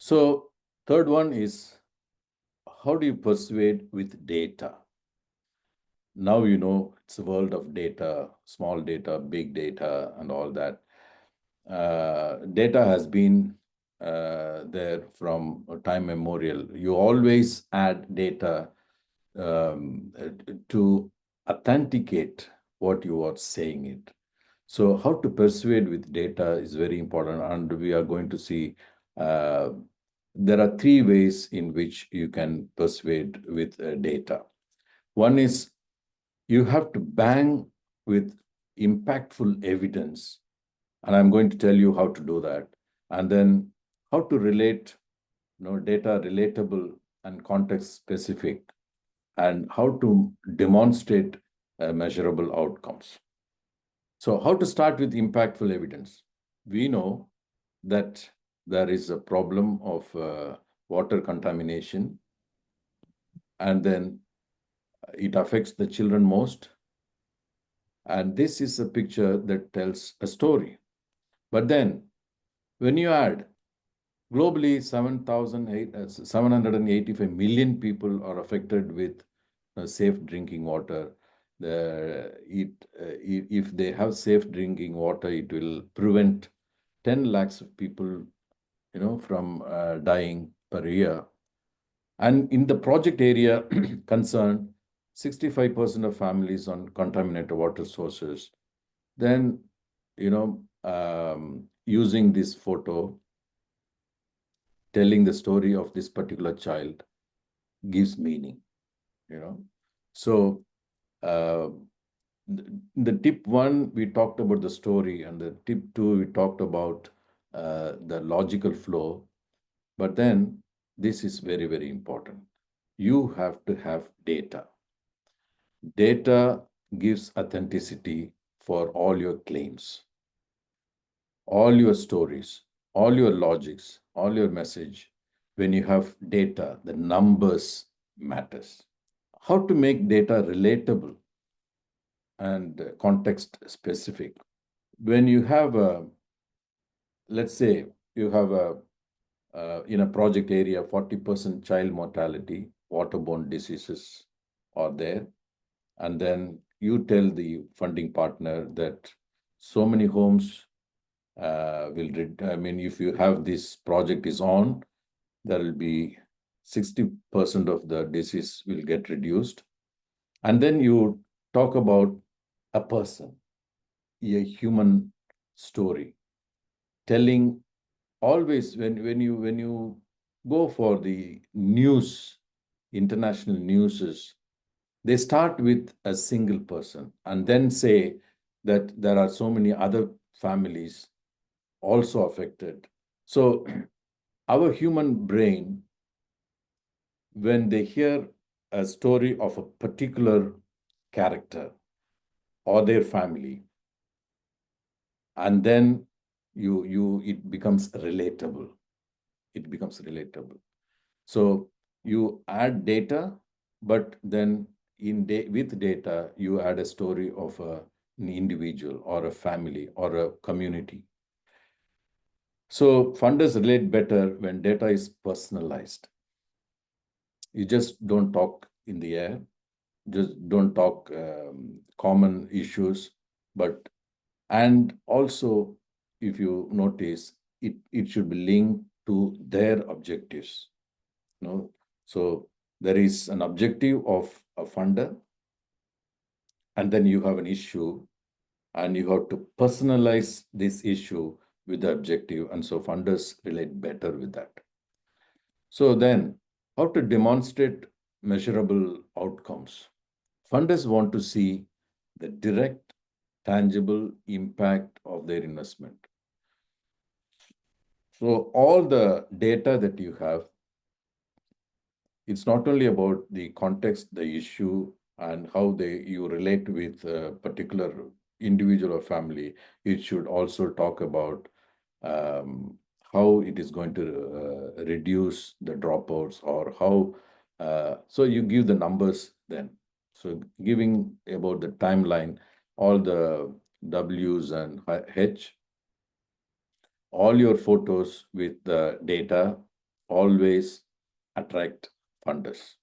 So third one is, how do you persuade with data? Now it's a world of data, small data, big data, and all that. Data has been there from time memorial. You always add data to authenticate what you are saying it. So how to persuade with data is very important, and we are going to see uh, there are three ways in which you can persuade with data. One is you have to bang with impactful evidence, and I'm going to tell you how to do that, and then how to relate, data relatable and context specific, and how to demonstrate measurable outcomes. So, how to start with impactful evidence? We know that there is a problem of water contamination, and then it affects the children most. And this is a picture that tells a story. But then, when you add globally, 785 million people are affected with safe drinking water. If they have safe drinking water, it will prevent 10 lakhs of people, from dying per year. And in the project area concerned, 65% of families on contaminated water sources. Then, using this photo, telling the story of this particular child gives meaning, So, the tip one, we talked about the story, and the tip two, we talked about the logical flow. But then this is very, very important. You have to have data. Data gives authenticity for all your claims, all your stories, all your logics, all your message. When you have data, the numbers matters. How to make data relatable and context specific? When you have a, let's say you have a in a project area, 40% child mortality, waterborne diseases are there. And then you tell the funding partner that so many homes if you have this project is on, there will be 60% of the disease will get reduced. And then you talk about a person, a human story, telling always when you go for the news, international newses, they start with a single person and then say that there are so many other families also affected. So our human brain, when they hear a story of a particular character or their family, and then it becomes relatable. It becomes relatable. So you add data, but then with data, you add a story of an individual or a family or a community. So funders relate better when data is personalized. You just don't talk in the air, just don't talk common issues, and also, if you notice, it should be linked to their objectives. So there is an objective of a funder, and then you have an issue, and you have to personalize this issue with the objective, and so funders relate better with that. So then, how to demonstrate measurable outcomes? Funders want to see the direct, tangible impact of their investment. So all the data that you have, it's not only about the context, the issue, and how you relate with a particular individual or family. It should also talk about how it is going to reduce the dropouts, or how. So you give the numbers then. So giving about the timeline, all the W's and H, all your photos with the data, always attract funders.